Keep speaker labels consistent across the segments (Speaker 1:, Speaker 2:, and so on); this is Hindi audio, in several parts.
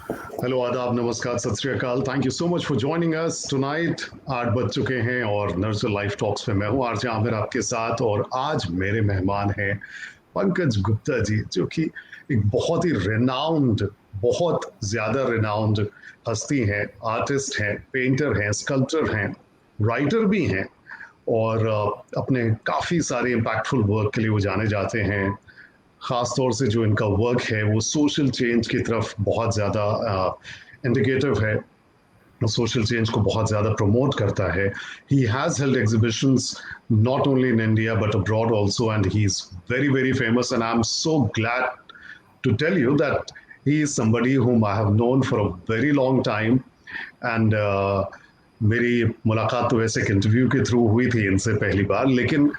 Speaker 1: हेलो, आदाब, नमस्कार, सत श्री अकाल। Thank you so much for joining us tonight. 8 बज चुके हैं और नर्सरी लाइफ टॉक्स में मैं हूं आरजे आमिर आपके साथ। और आज मेरे मेहमान हैं पंकज गुप्ता जी, जो कि एक बहुत ही रिनाउंड, बहुत ज्यादा रिनाउंड हस्ती हैं, आर्टिस्ट हैं, पेंटर हैं, स्कल्पटर हैं, राइटर भी हैं। और अपने काफ़ी सारे इम्पैक्टफुल वर्क के लिए वो जाने जाते हैं। ख़ास तौर से जो इनका वर्क है वो सोशल चेंज की तरफ बहुत ज़्यादा इंडिकेटिव है, सोशल चेंज को बहुत ज़्यादा प्रमोट करता है। He has held exhibitions not only in India but abroad also, and he is very very famous, and I am so glad to tell you that he is somebody whom I have known for a very long time. And मेरी मुलाकात तो वैसे एक इंटरव्यू के थ्रू हुई थी इनसे पहली बार, लेकिन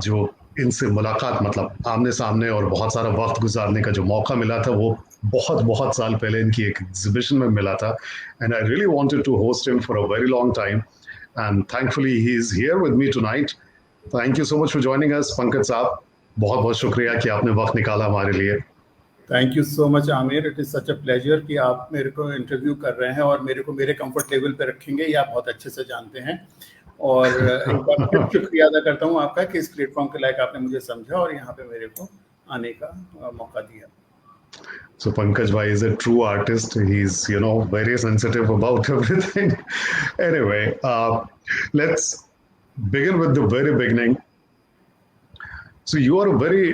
Speaker 1: जो इनसे मुलाकात मतलब आमने सामने और बहुत सारा वक्त गुजारने का जो मौका मिला था, वो बहुत बहुत साल पहले इनकी एक एग्जीबिशन में मिला था। And I really wanted to host him for a very long time, and thankfully he is here with me tonight. Thank you so much for joining us Pankaj साहब। बहुत बहुत शुक्रिया कि आपने वक्त निकाला हमारे लिए।
Speaker 2: Thank you so much Aamir, it is such a pleasure कि आप मेरे को इंटरव्यू कर रहे हैं और मेरे को मेरे कंफर्ट लेवल पे रखेंगे, ये आप बहुत अच्छे से जानते हैं। और एक बार फिर शुक्रिया अदा करता हूँ आपका कि इस प्लेटफॉर्म के लायक आपने मुझे समझा और यहाँ पे मेरे को आने का मौका दिया।
Speaker 1: So Pankaj Bhai is a true artist. He's, very sensitive about everything. Anyway, let's begin with the very beginning. So you are a very,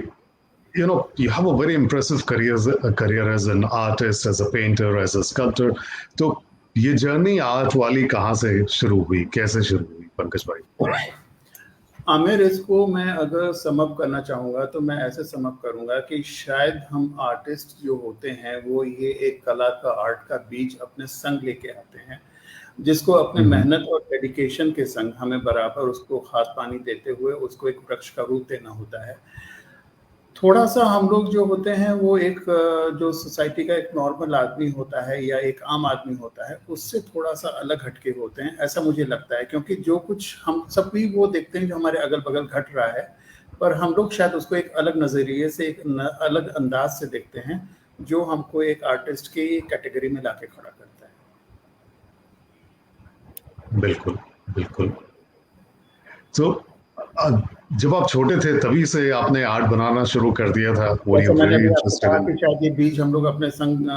Speaker 1: you have a very impressive career as an artist, as a painter, as a sculptor. तो ये जर्नी आर्ट वाली कहाँ से शुरू हुई, कैसे शुरू हुई पंकज भाई?
Speaker 2: आमिर, इसको मैं अगर समअप करना चाहूँगा तो मैं ऐसे समअप करूँगा कि शायद हम आर्टिस्ट जो होते हैं वो ये एक कला का, आर्ट का बीज अपने संग लेके आते हैं, जिसको अपने मेहनत और डेडिकेशन के संग हमें बराबर उसको खाद पानी देते हुए उसको एक वृक्ष का रूप देना होता है। थोड़ा सा हम लोग जो होते हैं वो एक जो सोसाइटी का एक नॉर्मल आदमी होता है या एक आम आदमी होता है, उससे थोड़ा सा अलग हटके होते हैं, ऐसा मुझे लगता है। क्योंकि जो कुछ हम सब भी वो देखते हैं जो हमारे अगल बगल घट रहा है, पर हम लोग शायद उसको एक अलग नज़रिए से, एक अलग अंदाज से देखते हैं, जो हमको एक आर्टिस्ट की कैटेगरी में लाके खड़ा करता है।
Speaker 1: बिल्कुल बिल्कुल। तो जब आप छोटे थे तभी से आपने आर्ट बनाना शुरू कर दिया था?
Speaker 2: Were you really interested in? शायद ये बीज हम लोग अपने संग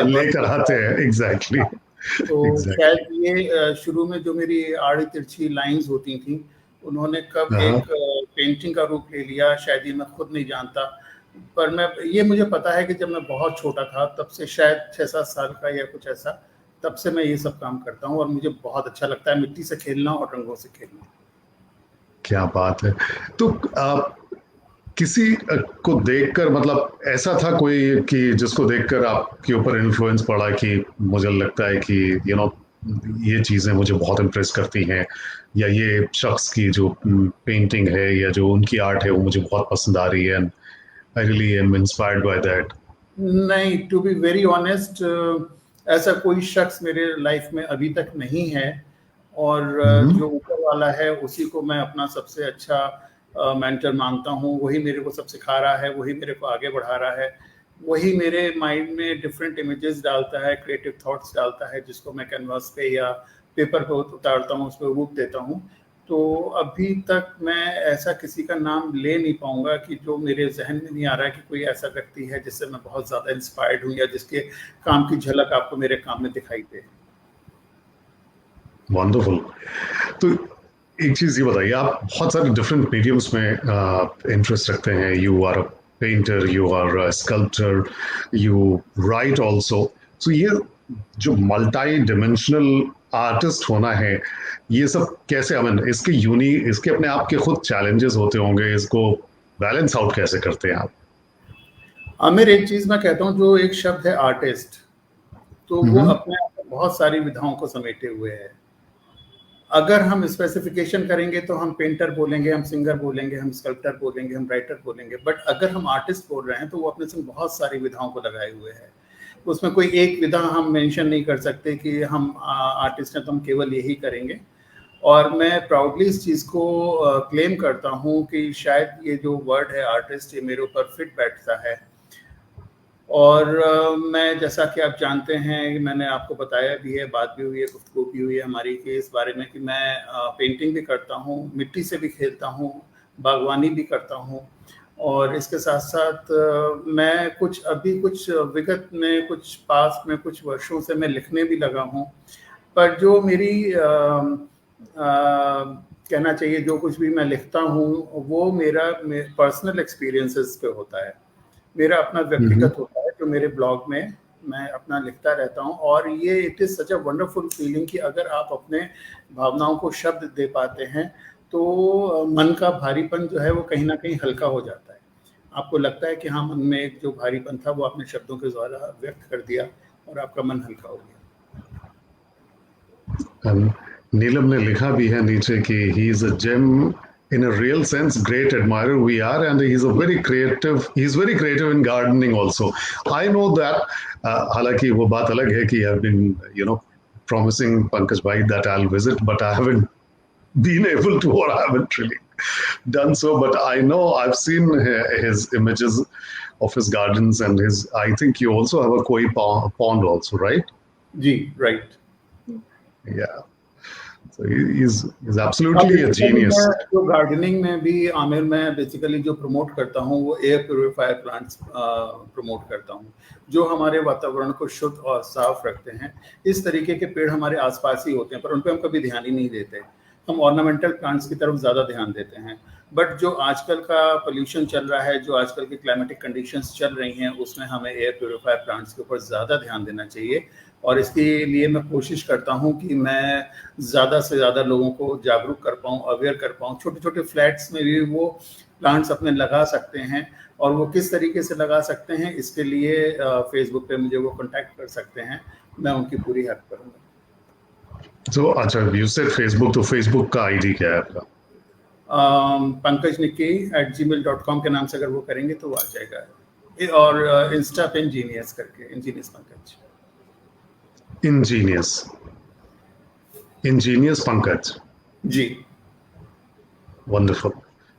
Speaker 1: लेकर आते हैं। एग्जैक्टली।
Speaker 2: तो शायद ये शुरू में जो मेरी आड़ी तिरछी लाइंस होती थी, उन्होंने कब एक पेंटिंग का रूप ले लिया, शायद ये मैं खुद नहीं जानता। पर ये मुझे पता है कि जब मैं बहुत छोटा था तब से, शायद 6-7 साल का या कुछ ऐसा, तब से मैं ये सब काम करता हूँ और मुझे बहुत अच्छा लगता है मिट्टी से खेलना और रंगों से खेलना।
Speaker 1: क्या बात है। तो किसी को देखकर, मतलब ऐसा था कोई कि जिसको देखकर आपके ऊपर इन्फ्लुएंस पड़ा कि मुझे लगता है कि ये चीज़ें मुझे बहुत इम्प्रेस करती हैं, या ये शख्स की जो पेंटिंग है या जो उनकी आर्ट है वो मुझे बहुत पसंद आ रही है, and I really am inspired by that?
Speaker 2: नहीं, टू बी वेरी ऑनेस्ट, ऐसा कोई शख्स मेरे लाइफ में अभी तक नहीं है। और जो ऊपर वाला है उसी को मैं अपना सबसे अच्छा मेंटर मानता हूँ। वही मेरे को सब सिखा रहा है, वही मेरे को आगे बढ़ा रहा है, वही मेरे माइंड में डिफरेंट इमेजेस डालता है, क्रिएटिव थॉट्स डालता है, जिसको मैं कैनवास पे या पेपर पे उतारता हूँ, उस पर रूप देता हूँ। तो अभी तक मैं ऐसा किसी का नाम ले नहीं पाऊंगा कि जो मेरे जहन में नहीं आ रहा है कि कोई ऐसा व्यक्ति है जिससे मैं बहुत ज़्यादा इंस्पायर्ड हूँ या जिसके काम की झलक आपको मेरे काम में दिखाई दे।
Speaker 1: वंडरफुल। तो एक चीज ये बताइए, आप बहुत सारे डिफरेंट मीडियम्स में इंटरेस्ट रखते हैं। You are a painter, you are a sculptor, you write also. So ये जो मल्टी डिमेंशनल आर्टिस्ट होना है, ये सब कैसे, आई मीन इसके अपने आप के खुद चैलेंजेस होते होंगे, इसको बैलेंस आउट कैसे करते हैं आप?
Speaker 2: आमिर, एक चीज मैं कहता हूँ, जो एक शब्द है आर्टिस्ट, तो वो अपने आप में बहुत सारी विधाओं को समेटे हुए है। अगर हम स्पेसिफिकेशन करेंगे तो हम पेंटर बोलेंगे, हम सिंगर बोलेंगे, हम स्कल्प्टर बोलेंगे, हम राइटर बोलेंगे। बट अगर हम आर्टिस्ट बोल रहे हैं तो वो अपने संग बहुत सारी विधाओं को लगाए हुए हैं। उसमें कोई एक विधा हम मेंशन नहीं कर सकते कि हम आर्टिस्ट हैं तो हम केवल यही करेंगे। और मैं प्राउडली इस चीज़ को क्लेम करता हूँ कि शायद ये जो वर्ड है आर्टिस्ट, ये मेरे ऊपर फिट बैठता है। और मैं, जैसा कि आप जानते हैं, मैंने आपको बताया भी है, बात भी हुई है, गुफ्तगू भी हुई है हमारी कि इस बारे में कि मैं पेंटिंग भी करता हूँ, मिट्टी से भी खेलता हूँ, बागवानी भी करता हूँ, और इसके साथ साथ मैं कुछ विगत में, कुछ पास में, कुछ वर्षों से मैं लिखने भी लगा हूँ। पर जो मेरी कहना चाहिए, जो कुछ भी मैं लिखता हूँ वो मेरा पर्सनल एक्सपीरियंसेस पे होता है, मेरा अपना
Speaker 1: हम्म।
Speaker 2: व्यक्तिगत होता है, जो मेरे ब्लॉग में मैं अपना लिखता रहता हूँ। और ये it is such a wonderful feeling कि अगर आप अपने भावनाओं को शब्द दे पाते हैं तो मन का भारीपन जो है वो कहीं ना कहीं हल्का हो जाता है। आपको लगता है कि हाँ, मन में एक जो भारीपन था वो आपने शब्दों के द्वारा व्यक्त कर दिया और आपका मन हल्का हो गया।
Speaker 1: नीलम ने लिखा भी है नीचे कि he is a gem in a real sense, great admirer we are, and he's very creative in gardening also. I know that. हालांकि वो बात अलग है कि I've been promising Pankaj bhai that I'll visit, but I haven't been able to, or I haven't really done so. But I know I've seen his images of his gardens and his. I think you also have a koi pond also, right?
Speaker 2: Ji, right.
Speaker 1: Yeah. So he's
Speaker 2: हाँ,
Speaker 1: absolutely a
Speaker 2: बेसिकली मैं
Speaker 1: genius.
Speaker 2: जो गार्डनिंग में भी आमिर, मैं बेसिकली जो प्रमोट करता हूँ वो एयर प्योरीफायर प्लांट्स प्रमोट करता हूँ, जो हमारे वातावरण को शुद्ध और साफ रखते हैं। इस तरीके के पेड़ हमारे आसपास ही होते हैं, पर उन पे हम कभी ध्यान ही नहीं देते। हम ऑर्नामेंटल प्लांट्स की तरफ ज़्यादा ध्यान देते हैं। बट जो आजकल का पोल्यूशन चल रहा है, जो आजकल की क्लाइमेटिक कंडीशंस चल रही हैं, उसमें हमें एयर प्योरीफायर प्लांट्स के ऊपर ज़्यादा ध्यान देना चाहिए। और इसके लिए मैं कोशिश करता हूँ कि मैं ज़्यादा से ज़्यादा लोगों को जागरूक कर पाऊँ, अवेयर कर पाऊँ। छोटे-छोटे फ्लैट्स में भी वो प्लांट्स अपने लगा सकते हैं, और वो किस तरीके से लगा सकते हैं, इसके लिए फ़ेसबुक पे मुझे वो कॉन्टैक्ट कर सकते हैं, मैं उनकी पूरी हेल्प करूँगा।
Speaker 1: So, अच्छा, you said Facebook, तो Facebook का आईडी क्या है आपका?
Speaker 2: पंकज निक्की @gmail.com के नाम से अगर वो करेंगे तो वो आ जाएगा। और इंस्टा पे इंजीनियर्स करके, इंजीनियर्स पंकज।
Speaker 1: Ingenious Pankaj.
Speaker 2: जी।
Speaker 1: Wonderful.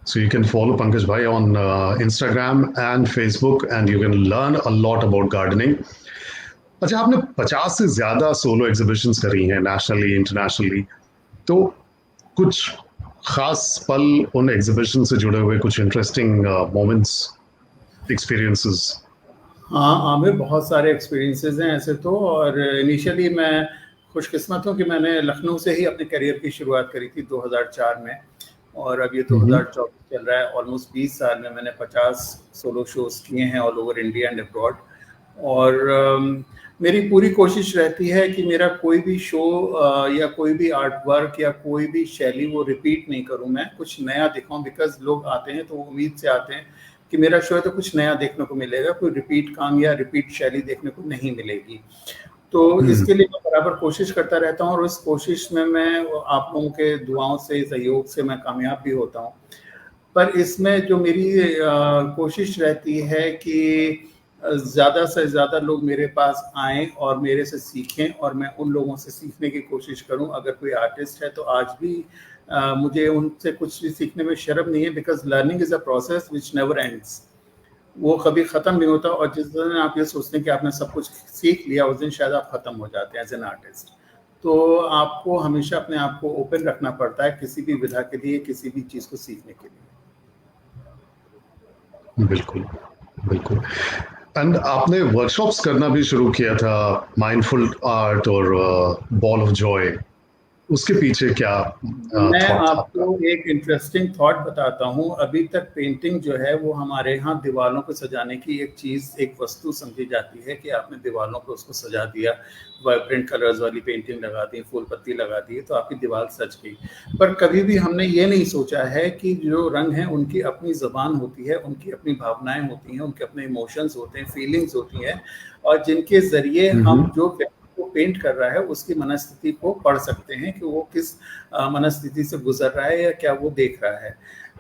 Speaker 1: So you can follow Pankaj Bhai on Instagram and Facebook, and you can learn a lot about gardening. अच्छा, आपने 50 से ज्यादा सोलो एग्जीबिशंस करी हैं, नेशनली इंटरनेशनली। तो कुछ खास पल उन एग्जीबिशन से जुड़े हुए, कुछ इंटरेस्टिंग मोमेंट्स, एक्सपीरियंसेस?
Speaker 2: हाँ, आमिर, बहुत सारे एक्सपीरियंसेस हैं ऐसे तो। और इनिशियली मैं खुशकिस्मत हूँ कि मैंने लखनऊ से ही अपने करियर की शुरुआत करी थी 2004 में, और अब ये 2024 चल रहा है। ऑलमोस्ट 20 साल में मैंने 50 सोलो शोज़ किए हैं all over India and abroad. और मेरी पूरी कोशिश रहती है कि मेरा कोई भी शो या कोई भी आर्ट वर्क या कोई भी शैली वो रिपीट नहीं करूँ, मैं कुछ नया दिखाऊँ। बिकॉज़ लोग आते हैं तो उम्मीद से आते हैं कि मेरा शो है तो कुछ नया देखने को मिलेगा, कोई रिपीट काम या रिपीट शैली देखने को नहीं मिलेगी। तो इसके लिए मैं बराबर कोशिश करता रहता हूँ, और उस कोशिश में मैं आप लोगों के दुआओं से, सहयोग से मैं कामयाब भी होता हूँ। पर इसमें जो मेरी कोशिश रहती है कि ज़्यादा से ज़्यादा लोग मेरे पास आएँ और मेरे से सीखें, और मैं उन लोगों से सीखने की कोशिश करूँ। अगर कोई आर्टिस्ट है तो आज भी मुझे उनसे कुछ भी सीखने में शर्म नहीं है, because learning is a process which never ends. वो कभी ख़त्म नहीं होता, और जिस दिन आप ये सोचते हैं कि आपने सब कुछ सीख लिया, उस दिन शायद आप ख़त्म हो जाते हैं एज़ एन आर्टिस्ट। तो आपको हमेशा अपने आप को ओपन रखना पड़ता है किसी भी विधा के लिए, किसी भी चीज़ को सीखने के लिए।
Speaker 1: बिल्कुल, बिल्कुल। एंड आपने वर्कशॉप्स करना भी शुरू किया था, माइंडफुल आर्ट और बॉल ऑफ जॉय। उसके पीछे क्या
Speaker 2: मैं
Speaker 1: थॉट था
Speaker 2: आपको
Speaker 1: आपका?
Speaker 2: एक इंटरेस्टिंग थॉट बताता हूँ। अभी तक पेंटिंग जो है वो हमारे यहाँ दीवारों को सजाने की एक चीज़, एक वस्तु समझी जाती है कि आपने दीवारों को उसको सजा दिया, वाइब्रेंट कलर्स वाली पेंटिंग लगा दी, फूल पत्ती लगा दी, तो आपकी दीवार सज गई। पर कभी भी हमने ये नहीं सोचा है कि जो रंग हैं उनकी अपनी ज़बान होती है, उनकी अपनी भावनाएँ होती हैं, उनके अपने इमोशंस होते हैं, फीलिंग्स होती हैं, और जिनके ज़रिए हम जो को पेंट कर रहा है उसकी मनस्थिति को पढ़ सकते हैं कि वो किस मनस्थिति से गुजर रहा है या क्या वो देख रहा है।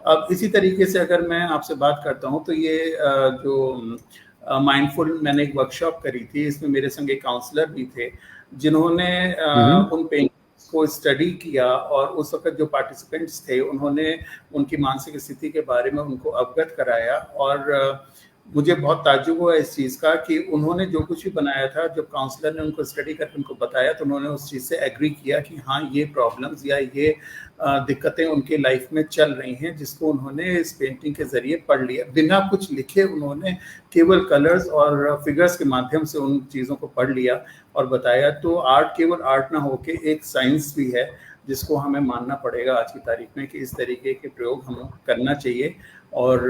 Speaker 2: अब इसी तरीके से अगर मैं आपसे बात करता हूँ तो ये जो माइंडफुल, मैंने एक वर्कशॉप करी थी, इसमें मेरे संग एक काउंसलर भी थे जिन्होंने उन पेंटिंग्स को स्टडी किया, और उस वक्त जो पार्टिसिपेंट्स थे उन्होंने उनकी मानसिक स्थिति के बारे में उनको अवगत कराया। और मुझे बहुत ताज्जुब हुआ इस चीज़ का कि उन्होंने जो कुछ भी बनाया था, जब काउंसलर ने उनको स्टडी करके उनको बताया, तो उन्होंने उस चीज़ से एग्री किया कि हाँ, ये प्रॉब्लम्स या ये दिक्कतें उनकी लाइफ में चल रही हैं, जिसको उन्होंने इस पेंटिंग के ज़रिए पढ़ लिया। बिना कुछ लिखे उन्होंने केवल कलर्स और फिगर्स के माध्यम से उन चीज़ों को पढ़ लिया और बताया। तो आर्ट केवल आर्ट ना होके एक साइंस भी है, जिसको हमें मानना पड़ेगा आज की तारीख में कि इस तरीके के प्रयोग हमें करना चाहिए और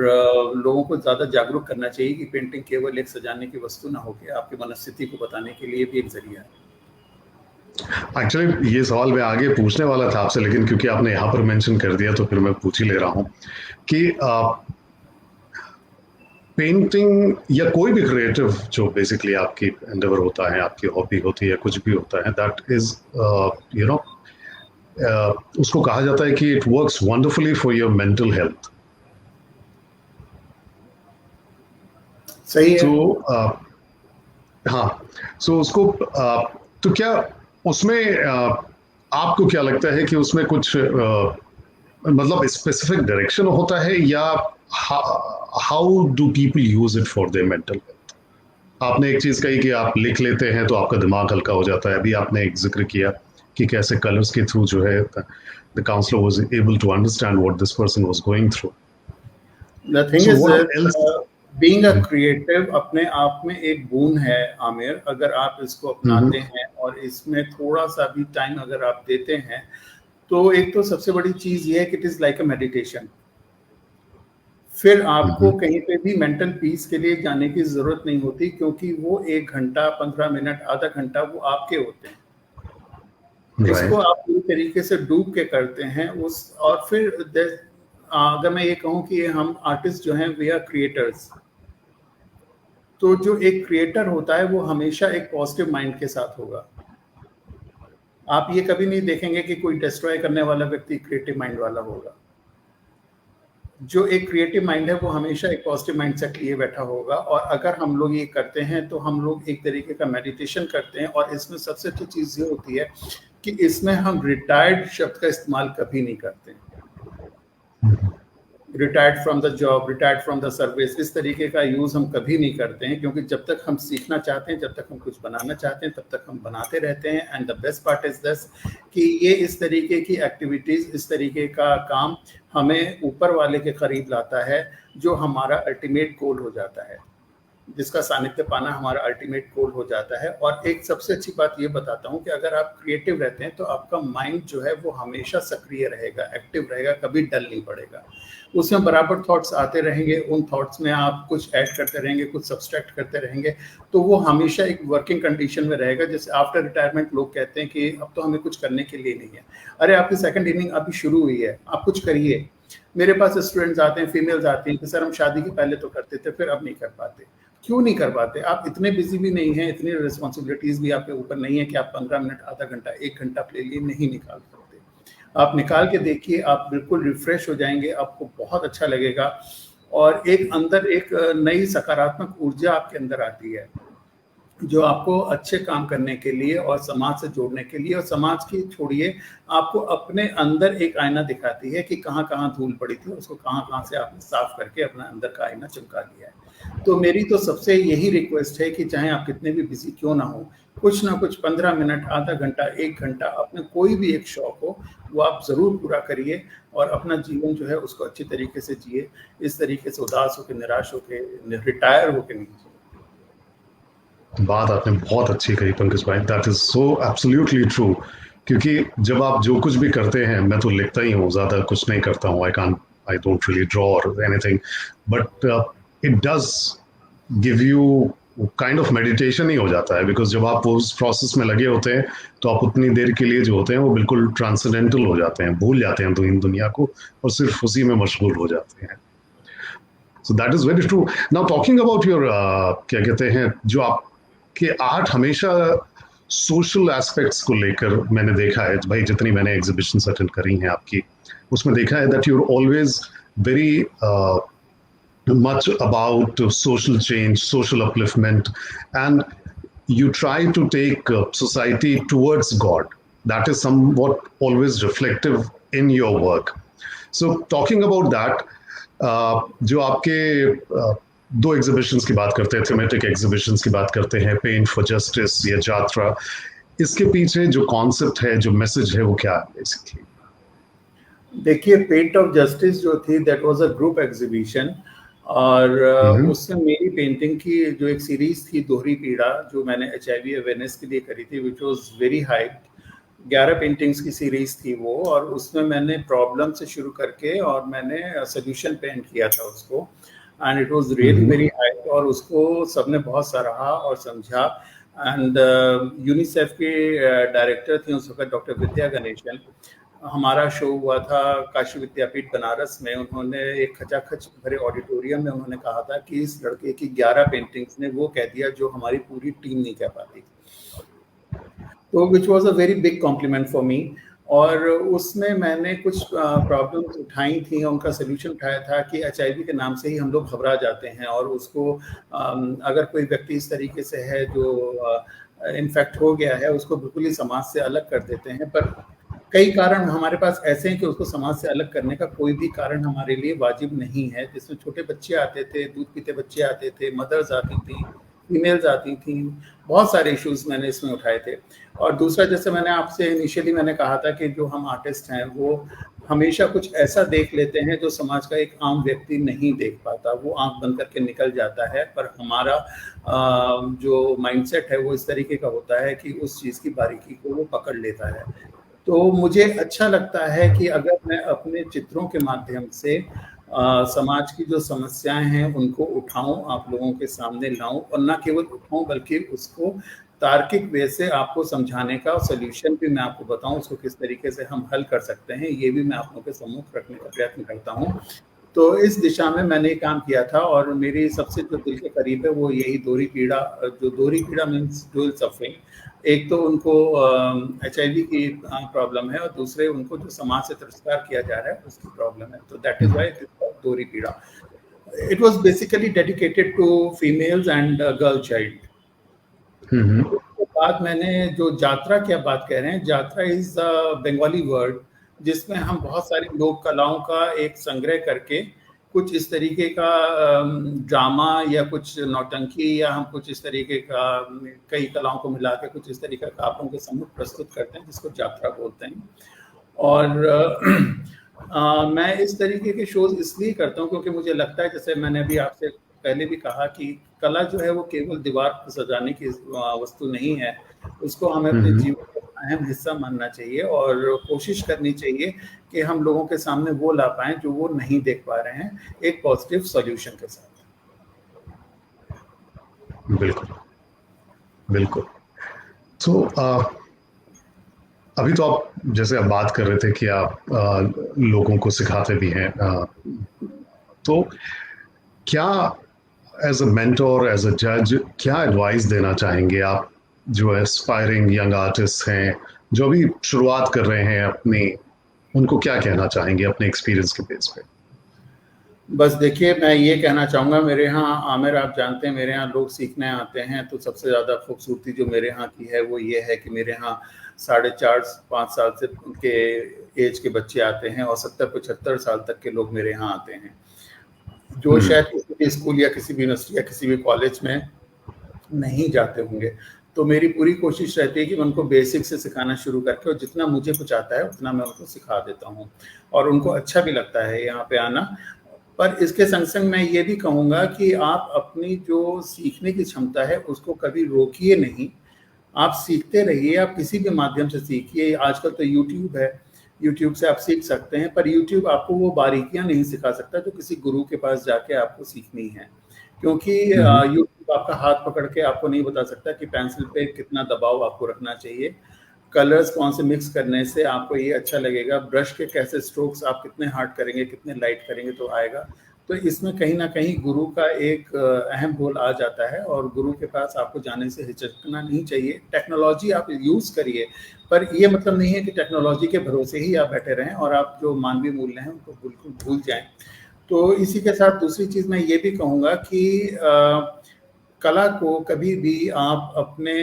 Speaker 2: लोगों को ज़्यादा जागरूक करना चाहिए कि पेंटिंग केवल एक सजाने की वस्तु ना होकर आपकी मनस्थिति को बताने के लिए भी एक जरिया है।
Speaker 1: एक्चुअली ये सवाल मैं आगे पूछने वाला था आपसे, लेकिन क्योंकि आपने यहाँ पर मेंशन कर दिया तो फिर मैं पूछ ही ले रहा हूँ कि पेंटिंग या कोई भी क्रिएटिव जो बेसिकली आपकी एंडेवर होता है, आपकी हॉबी होती है, कुछ भी होता है, दैट इज यू नो उसको कहा जाता है कि it works wonderfully for your mental health.
Speaker 2: सही है।
Speaker 1: तो हाँ, सो उसको तो क्या उसमें आपको क्या लगता है कि उसमें कुछ मतलब स्पेसिफिक डायरेक्शन होता है, या how do people use it for their mental health? आपने एक चीज कही कि आप लिख लेते हैं तो आपका दिमाग हल्का हो जाता है। अभी आपने एक जिक्र किया कि कैसे कलर्स के थ्रू जो है the counsellor was able to understand what this person was going through.
Speaker 2: The thing is that being a creative अपने आप में एक गुण है आमिर। अगर आप इसको अपनाते हैं और इसमें थोड़ा सा भी टाइम अगर आप देते हैं, तो एक तो सबसे बड़ी चीज ये है कि it is like a meditation. फिर आपको कहीं पे भी मेंटल पीस के लिए जाने की जरूरत नहीं होती, क्योंकि वो 1 घंटा, 15 मिनट, आधा घंटा वो आपके होते हैं। इसको आप पूरी तरीके से डूब के करते हैं उस। और फिर अगर मैं ये कहूँ कि हम आर्टिस्ट जो हैं वी आर क्रिएटर्स, तो जो एक क्रिएटर होता है वो हमेशा एक पॉजिटिव माइंड के साथ होगा। आप ये कभी नहीं देखेंगे कि कोई डिस्ट्रॉय करने वाला व्यक्ति क्रिएटिव माइंड वाला होगा। जो एक क्रिएटिव माइंड है वो हमेशा एक पॉजिटिव माइंडसेट लिए बैठा होगा। और अगर हम लोग ये करते हैं तो हम लोग एक तरीके का मेडिटेशन करते हैं। और इसमें सबसे अच्छी चीज़ ये होती है कि इसमें हम रिटायर्ड शब्द का इस्तेमाल कभी नहीं करते। Retired from the job, retired from the service, इस तरीके का यूज़ हम कभी नहीं करते हैं, क्योंकि जब तक हम सीखना चाहते हैं, जब तक हम कुछ बनाना चाहते हैं, तब तक हम बनाते रहते हैं। And the best part is this कि ये इस तरीके की एक्टिविटीज़, इस तरीके का काम हमें ऊपर वाले के करीब लाता है, जो हमारा अल्टीमेट गोल हो जाता है, जिसका सानिध्य पाना हमारा अल्टीमेट गोल हो जाता है। और एक सबसे अच्छी बात ये बताता हूँ कि अगर आप क्रिएटिव रहते हैं तो आपका माइंड जो है वो हमेशा सक्रिय रहेगा, एक्टिव रहेगा, कभी डल नहीं पड़ेगा। उसमें बराबर थॉट्स आते रहेंगे, उन थॉट्स में आप कुछ ऐड करते रहेंगे, कुछ सब्सट्रैक्ट करते रहेंगे, तो वो हमेशा एक वर्किंग कंडीशन में रहेगा। जैसे आफ्टर रिटायरमेंट लोग कहते हैं कि अब तो हमें कुछ करने के लिए नहीं है। अरे आपकी सेकंड इनिंग अभी शुरू हुई है, आप कुछ करिए। मेरे पास स्टूडेंट्स आते हैं, फीमेल्स आती हैं कि सर हम शादी के पहले तो करते थे, फिर अब नहीं कर पाते। क्यों नहीं कर पाते? आप इतने बिजी भी नहीं हैं, इतनी रिस्पॉन्सिबिलिटीज़ भी आपके ऊपर नहीं है कि आप 15 मिनट, आधा घंटा, 1 घंटा अपने लिए नहीं निकाल सकते। आप निकाल के देखिए, आप बिल्कुल रिफ्रेश हो जाएंगे, आपको बहुत अच्छा लगेगा और एक अंदर एक नई सकारात्मक ऊर्जा आपके अंदर आती है, जो आपको अच्छे काम करने के लिए और समाज से जोड़ने के लिए, और समाज की छोड़िए, आपको अपने अंदर एक आईना दिखाती है कि कहाँ-कहाँ धूल पड़ी थी, उसको कहाँ-कहाँ से आपने साफ करके अपना अंदर का आईना चमका लिया है। तो मेरी तो सबसे यही रिक्वेस्ट है कि चाहे आप कितने भी बिजी क्यों ना हो, कुछ ना कुछ 15 मिनट, आधा घंटा, 1 घंटा, अपने कोई भी एक शौक हो वो आप ज़रूर पूरा करिए और अपना जीवन जो है उसको अच्छी तरीके से जिए। इस तरीके से उदास होकर, निराश होकर, रिटायर होकर नहीं जिए।
Speaker 1: बात आपने बहुत अच्छी कही पंकज भाई, that is so absolutely true. क्योंकि जब आप जो कुछ भी करते हैं, मैं तो लिखता ही हूँ, ज़्यादा कुछ नहीं करता हूँ, आई डोंट रियली ड्रॉ और anything, but it does give you kind of meditation ही हो जाता है। बिकॉज जब आप उस प्रोसेस में लगे होते हैं तो आप उतनी देर के लिए जो होते हैं वो बिल्कुल ट्रांसेंडेंटल हो जाते हैं, भूल जाते हैं इन दुनिया को और सिर्फ उसी में मशगूल हो जाते हैं। So that is very true. Now talking about your क्या कहते हैं, जो आप कि आर्ट हमेशा सोशल एस्पेक्ट्स को लेकर, मैंने देखा है भाई, जितनी मैंने एग्जीबिशंस अटेंड करी हैं आपकी, उसमें देखा है that you are always very much about social change, social upliftment, and you try to take society towards God. That is somewhat always reflective in your work. So talking about that, जो आपके दो एग्जीबिशंस की बात करते हैं, थीमेटिक एग्जीबिशंस की बात करते हैं, पेंट फॉर जस्टिस या यात्रा, इसके पीछे जो कॉन्सेप्ट है, जो मैसेज है, वो क्या है बेसिकली?
Speaker 2: देखिए, पेंट ऑफ जस्टिस जो थी that was a group exhibition, और
Speaker 1: हम्म।
Speaker 2: उसमें मेरी पेंटिंग की जो एक सीरीज थी दोहरी पीड़ा, जो मैंने एचआईवी अवेयरनेस के लिए करी थी, which was very hyped. 11 paintings की सीरीज थी वो, और उसमें मैंने प्रॉब्लम से शुरू करके और मैंने सोल्यूशन पेंट किया था उसको, and it was really
Speaker 1: hmm.
Speaker 2: Very hype, और उसको सबने बहुत सराहा और समझा। एंड यूनिसेफ के डायरेक्टर थे उस वक्त डॉक्टर विद्या गणेशन। हमारा शो हुआ था काशी विद्यापीठ बनारस में। उन्होंने एक खचाखच भरे ऑडिटोरियम में उन्होंने कहा था कि इस लड़के की 11 पेंटिंग्स ने वो कह दिया जो हमारी पूरी टीम नहीं कह पाती। तो which was a very big complement for me. और उसमें मैंने कुछ प्रॉब्लम्स उठाई थी, उनका सोल्यूशन उठाया था कि एचआईवी के नाम से ही हम लोग घबरा जाते हैं, और उसको अगर कोई व्यक्ति इस तरीके से है जो इन्फेक्ट हो गया है, उसको बिल्कुल ही समाज से अलग कर देते हैं। पर कई कारण हमारे पास ऐसे हैं कि उसको समाज से अलग करने का कोई भी कारण हमारे लिए वाजिब नहीं है, जिसमें छोटे बच्चे आते थे, दूध पीते बच्चे आते थे, मदर्स आती थी, फीमेल्स आती थी, बहुत सारे इश्यूज मैंने इसमें उठाए थे। और दूसरा, जैसे मैंने आपसे इनिशियली मैंने कहा था कि जो हम आर्टिस्ट हैं वो हमेशा कुछ ऐसा देख लेते हैं जो समाज का एक आम व्यक्ति नहीं देख पाता, वो आंख बंद करके निकल जाता है। पर हमारा जो माइंडसेट है वो इस तरीके का होता है कि उस चीज़ की बारीकी को वो पकड़ लेता है। तो मुझे अच्छा लगता है कि अगर मैं अपने चित्रों के माध्यम से समाज की जो समस्याएं हैं उनको उठाऊं, आप लोगों के सामने लाऊं, और ना केवल उठाऊं बल्कि उसको तार्किक वे से आपको समझाने का सोल्यूशन भी मैं आपको बताऊं, उसको किस तरीके से हम हल कर सकते हैं, ये भी मैं आप लोगों के सम्मुख रखने का प्रयत्न करता हूं। तो इस दिशा में मैंने काम किया था, और मेरी सबसे जो दिल के करीब है वो यही दोहरी पीड़ा। जो दोहरी पीड़ा मीन्स डुअल सफरिंग, एक तो उनको एचआईवी की प्रॉब्लम है, और दूसरे उनको जो समाज से तिरस्कार किया जा रहा है उसकी प्रॉब्लम है। तो that is why it is called दोहरी पीड़ा। It was basically dedicated to females and girl child.
Speaker 1: Hmm.
Speaker 2: उसके बाद मैंने जो जात्रा की आप बात कह रहे हैं, जात्रा इज बंगाली वर्ड, जिसमें हम बहुत सारी लोक कलाओं का एक संग्रह करके कुछ इस तरीके का ड्रामा या कुछ नौटंकी या हम कुछ इस तरीके का कई कलाओं को मिला के कुछ इस तरीके का आप लोगों के सम्मुख प्रस्तुत करते हैं, जिसको जात्रा बोलते हैं। और मैं इस तरीके के शोज इसलिए करता हूँ क्योंकि मुझे लगता है, जैसे मैंने अभी आपसे पहले भी कहा, कि कला जो है वो केवल दीवार को सजाने की वस्तु नहीं है। उसको हमें अपने
Speaker 1: हम्म।
Speaker 2: जीवन का अहम हिस्सा मानना चाहिए, और कोशिश करनी चाहिए कि हम लोगों के सामने वो ला पाएं जो वो नहीं देख पा रहे हैं, एक पॉजिटिव सॉल्यूशन के साथ।
Speaker 1: बिल्कुल, बिल्कुल। तो अभी तो आप जैसे आप बात कर रहे थे कि आप लोगों को सिखाते भी हैं, तो क्या as a mentor, as a जज, क्या एडवाइस देना चाहेंगे आप जो एस्पायरिंग यंग आर्टिस्ट हैं, जो अभी शुरुआत कर रहे हैं अपनी, उनको क्या कहना चाहेंगे अपने एक्सपीरियंस के बेस पे?
Speaker 2: बस देखिए, मैं ये कहना चाहूँगा, मेरे यहाँ आमिर, आप जानते हैं मेरे यहाँ लोग सीखने आते हैं, तो सबसे ज़्यादा खूबसूरती जो मेरे यहाँ की है वो ये है कि मेरे यहाँ 4.5-5 साल से के एज के बच्चे आते हैं, और 70-75 साल तक के लोग मेरे यहाँ आते हैं, जो शायद किसी भी स्कूल या किसी भी यूनिवर्सिटी या किसी भी कॉलेज में नहीं जाते होंगे। तो मेरी पूरी कोशिश रहती है कि मैं उनको बेसिक से सिखाना शुरू करके, और जितना मुझे कुछ आता है उतना मैं उनको सिखा देता हूँ, और उनको अच्छा भी लगता है यहाँ पे आना। पर इसके संग-संग मैं ये भी कहूँगा कि आप अपनी जो सीखने की क्षमता है उसको कभी रोकिए नहीं। आप सीखते रहिए, आप किसी भी माध्यम से सीखिए। आजकल तो यूट्यूब है, यूट्यूब से आप सीख सकते हैं, पर यूट्यूब आपको वो बारीकियाँ नहीं सिखा सकता जो किसी गुरु के पास जाके आपको सीखनी है। क्योंकि यूट्यूब आपका हाथ पकड़ के आपको नहीं बता सकता कि पेंसिल पे कितना दबाव आपको रखना चाहिए, कलर्स कौन से मिक्स करने से आपको ये अच्छा लगेगा, ब्रश के कैसे स्ट्रोक्स आप कितने हार्ड करेंगे, कितने लाइट करेंगे तो आएगा। तो इसमें कहीं न कहीं गुरु का एक अहम रोल आ जाता है, और गुरु के पास आपको जाने से हिचकना नहीं चाहिए। टेक्नोलॉजी आप यूज़ करिए, पर ये मतलब नहीं है कि टेक्नोलॉजी के भरोसे ही आप बैठे रहें और आप जो मानवीय मूल्य हैं उनको बिल्कुल भूल जाएँ। तो इसी के साथ दूसरी चीज़ मैं ये भी कहूँगा कि कला को कभी भी आप अपने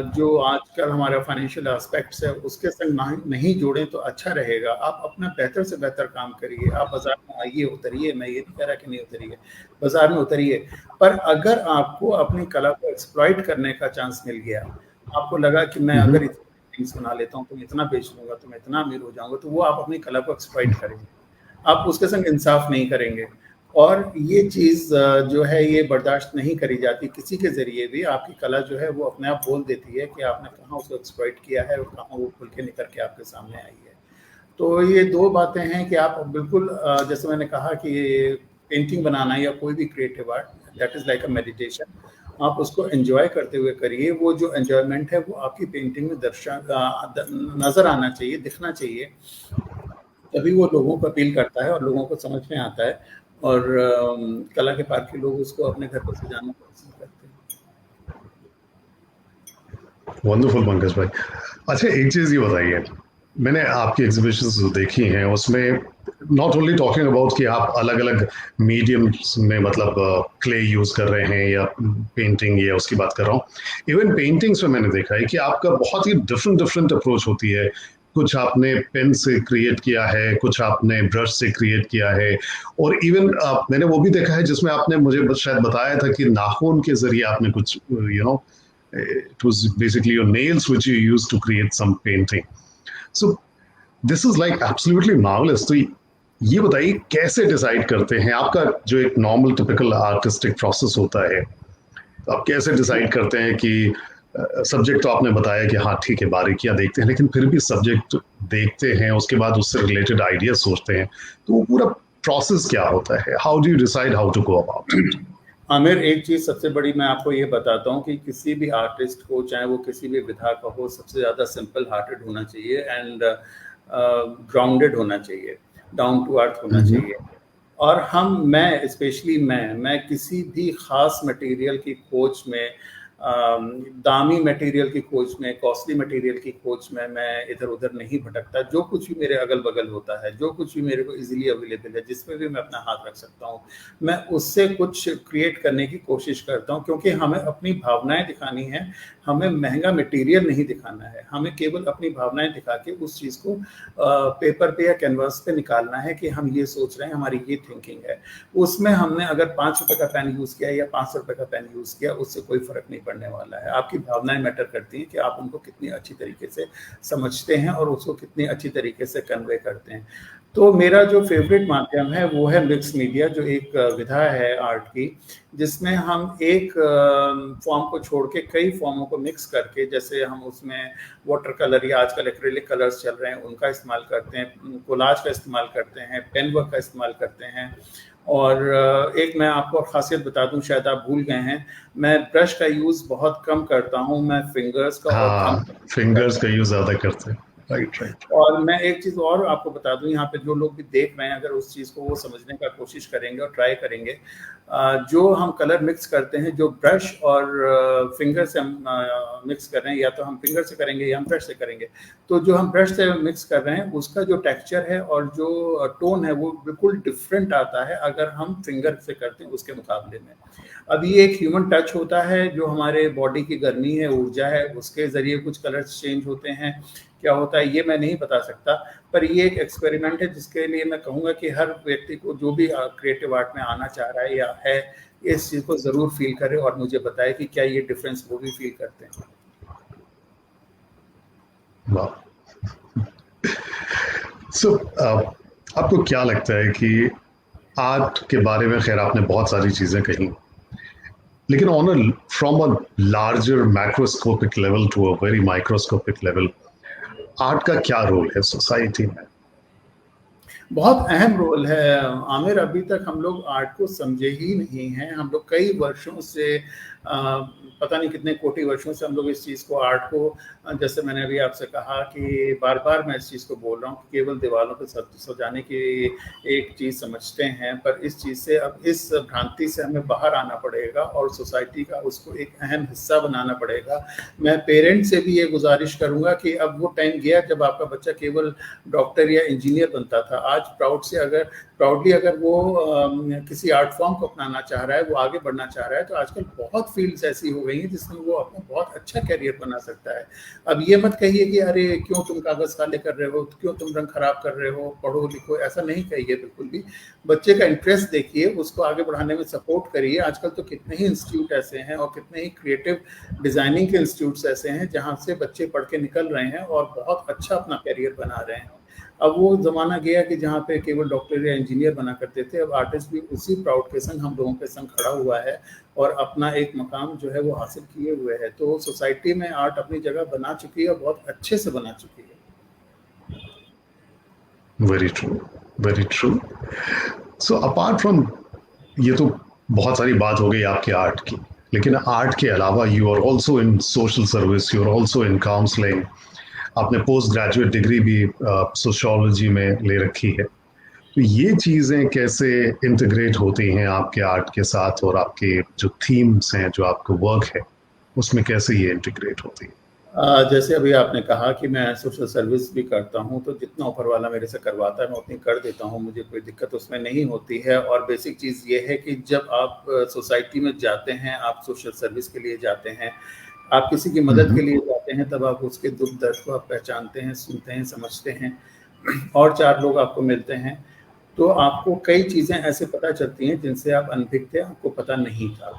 Speaker 2: जो आजकल हमारा फाइनेंशियल एस्पेक्ट्स है उसके संग नहीं जोड़ें तो अच्छा रहेगा। आप अपना बेहतर से बेहतर काम करिए, आप बाज़ार में आइए, उतरिए, मैं ये नहीं कह रहा कि नहीं उतरिए, बाज़ार में उतरिए। पर अगर आपको अपनी कला को एक्सप्लॉइट करने का चांस मिल गया, आपको लगा कि मैं अगर इतनी पेंटिंग्स बना लेता हूँ तो मैं इतना बेच लूँगा, तो मैं इतना अमीर हो जाऊँगा, तो वो आप अपनी कला को एक्सप्लॉइट करेंगे। आप उसके संग इंसाफ नहीं करेंगे और ये चीज़ जो है ये बर्दाश्त नहीं करी जाती किसी के ज़रिए भी। आपकी कला जो है वो अपने आप बोल देती है कि आपने कहाँ उसको एक्सप्लॉइट किया है और कहाँ वो खुल के निकल के आपके सामने आई है। तो ये 2 बातें हैं कि आप बिल्कुल जैसे मैंने कहा कि ये पेंटिंग बनाना या कोई भी creative art that is like a meditation. आप उसको एन्जॉय करते हुए करिए। वो जो एन्जॉयमेंट है वो आपकी पेंटिंग में नज़र आना चाहिए, दिखना चाहिए। तभी वो लोगों को अपील करता है और लोगों को समझ में आता है और कला के पार के लोग उसको अपने घर पर सजाना पसंद करते हैं।
Speaker 1: वंडरफुल पंकज भाई। अच्छा एक चीज ये बताइए, मैंने आपकी एग्जीबिशंस जो देखी हैं उसमें नॉट ओनली टॉकिंग अबाउट कि आप अलग अलग मीडियम्स में मतलब क्ले यूज कर रहे हैं या पेंटिंग या उसकी बात कर रहा हूँ, इवन पेंटिंग्स में मैंने देखा है कि आपका बहुत ही डिफरेंट डिफरेंट अप्रोच होती है। कुछ आपने पेन से क्रिएट किया है, कुछ आपने ब्रश से क्रिएट किया है, और इवन मैंने वो भी देखा है जिसमें आपने मुझे शायद बताया था कि नाखून के जरिए आपने कुछ it was basically your nails which you used to create some painting. So this is like absolutely marvelous. तो ये बताइए कैसे डिसाइड करते हैं, आपका जो एक नॉर्मल टिपिकल आर्टिस्टिक प्रोसेस होता है, तो आप कैसे डिसाइड करते हैं कि सब्जेक्ट तो आपने बताया कि हाँ ठीक है बारीकियां देखते हैं, लेकिन फिर भी सब्जेक्ट देखते हैं उसके बाद उससे रिलेटेड आइडिया सोचते हैं, तो वो पूरा प्रोसेस क्या होता है? How do you decide how to go about it?
Speaker 2: Aamir, एक चीज़ सबसे बड़ी मैं आपको ये बताता हूँ कि किसी भी आर्टिस्ट को, चाहे वो किसी भी विधा का हो, सबसे ज़्यादा सिंपल हार्टेड होना चाहिए एंड ग्राउंडेड होना चाहिए, डाउन टू अर्थ होना चाहिए। और मैं स्पेशली मैं किसी भी ख़ास मटेरियल की खोज में, दामी मटेरियल की खोज में, कॉस्टली मटेरियल की खोज में मैं इधर-उधर नहीं भटकता। जो कुछ भी मेरे अगल-बगल होता है, जो कुछ भी मेरे को ईज़िली अवेलेबल है, जिसमें भी मैं अपना हाथ रख सकता हूँ, मैं उससे कुछ क्रिएट करने की कोशिश करता हूँ, क्योंकि हमें अपनी भावनाएँ दिखानी हैं, हमें महँगा मटेरियल नहीं दिखाना है। हमें केवल अपनी भावनाएँ दिखा के उस चीज़ को पेपर पे या कैनवास पे निकालना है कि हम ये सोच रहे हैं, हमारी ये थिंकिंग है। उसमें हमने अगर ₹5 का पेन यूज़ किया या ₹500 का पेन यूज़ किया, उससे कोई फ़र्क नहीं पड़ने वाला है। आपकी भावनाएँ मैटर करती हैं कि आप उनको कितनी अच्छी तरीके से समझते हैं और उसको कितनी अच्छी तरीके से कन्वे करते हैं। तो मेरा जो फ़ेवरेट माध्यम है वो है मिक्स मीडिया, जो एक विधा है आर्ट की, जिसमें हम एक फ़ॉर्म को छोड़ के कई फ़ॉर्मों को मिक्स करके, जैसे हम उसमें वाटर कलर या आजकल एक्रिलिक कलर्स चल रहे हैं उनका इस्तेमाल करते हैं, कोलाज का इस्तेमाल करते हैं, पेन वर्क का इस्तेमाल करते हैं। और एक मैं आपको ख़ासियत बता दूँ, शायद आप भूल गए हैं, मैं ब्रश का यूज़ बहुत कम करता हूँ, मैं फिंगर्स का और थंब
Speaker 1: हाँ, फिंगर्स का यूज ज्यादा करते हैं। Right right.
Speaker 2: और मैं एक चीज़ और आपको बता दूँ, यहाँ पे जो लोग भी देख रहे हैं, अगर उस चीज़ को वो समझने का कोशिश करेंगे और ट्राई करेंगे, जो हम कलर मिक्स करते हैं, जो ब्रश और फिंगर से हम मिक्स कर रहे हैं, या तो हम फिंगर से करेंगे या हम ब्रश से करेंगे, तो जो हम ब्रश से मिक्स कर रहे हैं उसका जो टेक्सचर है और जो टोन है वो बिल्कुल डिफरेंट आता है अगर हम फिंगर से करते हैं उसके मुकाबले में। अब ये एक ह्यूमन टच होता है, जो हमारे बॉडी की गर्मी है, ऊर्जा है, उसके ज़रिए कुछ कलर्स चेंज होते हैं। क्या होता है ये मैं नहीं बता सकता, पर ये एक एक्सपेरिमेंट है जिसके लिए मैं कहूँगा कि हर व्यक्ति को, जो भी क्रिएटिव आर्ट में आना चाह रहा है या है, इस चीज़ को ज़रूर फ़ील करे और मुझे बताए कि क्या ये डिफ़रेंस वो भी फ़ील करते हैं।
Speaker 1: सो आपको क्या लगता है कि आर्ट के बारे में, खैर आपने बहुत सारी चीजें कही, लेकिन on a from a larger macroscopic level to a very microscopic level, art का क्या रोल है सोसाइटी में?
Speaker 2: बहुत अहम रोल है आमिर। अभी तक हम लोग आर्ट को समझे ही नहीं हैं। हम लोग कई वर्षों से, पता नहीं कितने कोटि वर्षों से हम लोग इस चीज़ को, आर्ट को, जैसे मैंने अभी आपसे कहा कि बार-बार मैं इस चीज़ को बोल रहा हूँ कि केवल दीवारों पे सजाने की एक चीज़ समझते हैं, पर इस चीज़ से, अब इस भ्रांति से हमें बाहर आना पड़ेगा और सोसाइटी का उसको एक अहम हिस्सा बनाना पड़ेगा। मैं पेरेंट्स से भी ये गुज़ारिश करूँगा कि अब वो टाइम गया जब आपका बच्चा केवल डॉक्टर या इंजीनियर बनता था। आज प्राउडली अगर वो किसी आर्ट फॉर्म को अपनाना चाह रहा है, वो आगे बढ़ना चाह रहा है, तो आजकल बहुत फील्ड्स ऐसी हो गई हैं जिसमें वो अपना बहुत अच्छा करियर बना सकता है। अब ये मत कहिए कि अरे क्यों तुम कागज काले कर रहे हो, क्यों तुम रंग खराब कर रहे हो, पढ़ो लिखो, ऐसा नहीं कहिए बिल्कुल भी। बच्चे का इंटरेस्ट देखिए, उसको आगे बढ़ाने में सपोर्ट करिए। आजकल तो कितने ही इंस्टीट्यूट ऐसे हैं और कितने ही क्रिएटिव डिजाइनिंग के इंस्टीट्यूट्स ऐसे हैं जहाँ से बच्चे पढ़ के निकल रहे हैं और बहुत अच्छा अपना करियर बना रहे हैं। अब वो ज़माना गया कि जहाँ पे केवल डॉक्टर या इंजीनियर बना करते थे, अब आर्टिस्ट भी उसी प्राउड के संग हम लोगों के संग खड़ा हुआ है और अपना एक मकाम जो है वो हासिल किए हुए है। तो सोसाइटी में आर्ट अपनी जगह बना चुकी है और बहुत अच्छे से बना चुकी है।
Speaker 1: Very true, very true. So apart from, ये तो बहुत सारी बात हो गई आपके आर्ट की, लेकिन आर्ट के अलावा you are also in social service, you are also in counselling. आपने पोस्ट ग्रेजुएट डिग्री भी सोशियोलॉजी में ले रखी है। तो ये चीज़ें कैसे इंटीग्रेट होती हैं आपके आर्ट के साथ, और आपके जो थीम्स हैं, जो आपका वर्क है, उसमें कैसे ये इंटीग्रेट होती है?
Speaker 2: जैसे अभी आपने कहा कि मैं सोशल सर्विस भी करता हूँ, तो जितना ऊपर वाला मेरे से करवाता है मैं उतनी कर देता हूँ, मुझे कोई दिक्कत उसमें नहीं होती है। और बेसिक चीज़ ये है कि जब आप सोसाइटी में जाते हैं, आप सोशल सर्विस के लिए जाते हैं, आप किसी की मदद के लिए जाते हैं, तब आप उसके दुख दर्द को आप पहचानते हैं, सुनते हैं, समझते हैं और 4 लोग आपको मिलते हैं, तो आपको कई चीज़ें ऐसे पता चलती हैं जिनसे आप अनभिज्ञ थे, आपको पता नहीं था।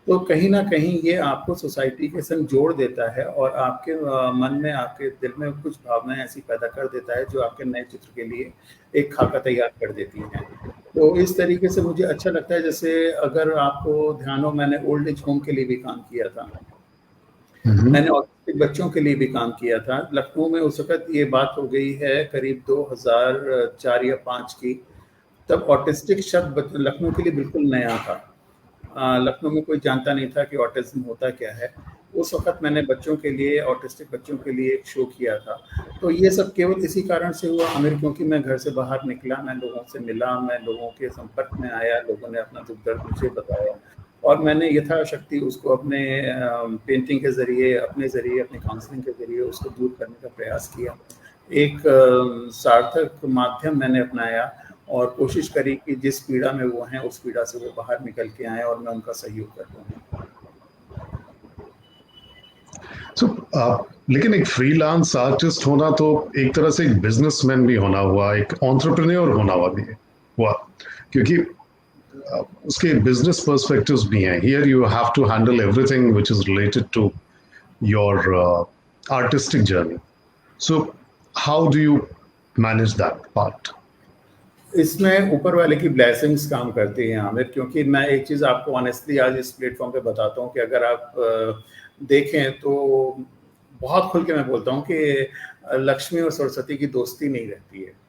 Speaker 2: तो कहीं न कहीं ये आपको सोसाइटी के संग जोड़ देता है और आपके मन में, आपके दिल में कुछ भावनाएँ ऐसी पैदा कर देता है जो आपके नए चित्र के लिए एक खाका तैयार कर देती हैं। तो इस तरीके से मुझे अच्छा लगता है। जैसे अगर आपको ध्यान हो, मैंने ओल्ड एज होम के लिए भी काम किया था। मैंने ऑटिस्टिक बच्चों के लिए भी काम किया था। लखनऊ में उस वक़्त ये बात हो गई है करीब 2004 या 5 की, तब ऑटिस्टिक शब्द लखनऊ के लिए बिल्कुल नया था। लखनऊ में कोई जानता नहीं था कि ऑटिज़्म होता क्या है। उस वक़्त मैंने बच्चों के लिए, ऑटिस्टिक बच्चों के लिए एक शो किया था। तो ये सब केवल इसी कारण से हुआ आमिर, क्योंकि मैं घर से बाहर निकला, मैं लोगों से मिला, मैं लोगों के संपर्क में आया, लोगों ने अपना दुःख दर्द मुझे बताया और मैंने यथाशक्ति उसको अपने पेंटिंग के ज़रिए, अपने ज़रिए, अपनी काउंसलिंग के ज़रिए उसको दूर करने का प्रयास किया। एक सार्थक माध्यम मैंने अपनाया और कोशिश करी कि जिस पीड़ा में वो हैं, उस पीड़ा से वो बाहर निकल के आएँ और मैं उनका सहयोग कर पाऊँ।
Speaker 1: लेकिन एक फ्रीलांस आर्टिस्ट होना तो एक तरह से एक बिजनेसमैन भी होना हुआ, एक एंटरप्रेन्योर होना हुआ, क्योंकि उसके बिजनेस पर्सपेक्टिव्स भी हैं। Here you have to handle everything which is related to your artistic journey. So how do you manage that part?
Speaker 2: इसमें ऊपर वाले की ब्लेसिंग्स काम करती हैं आमिर, क्योंकि मैं एक चीज़ आपको ऑनेस्टली आज इस प्लेटफॉर्म पे बताता हूँ कि अगर आप देखें तो बहुत खुल के मैं बोलता हूँ कि लक्ष्मी और सरस्वती की दोस्ती नहीं रहती है।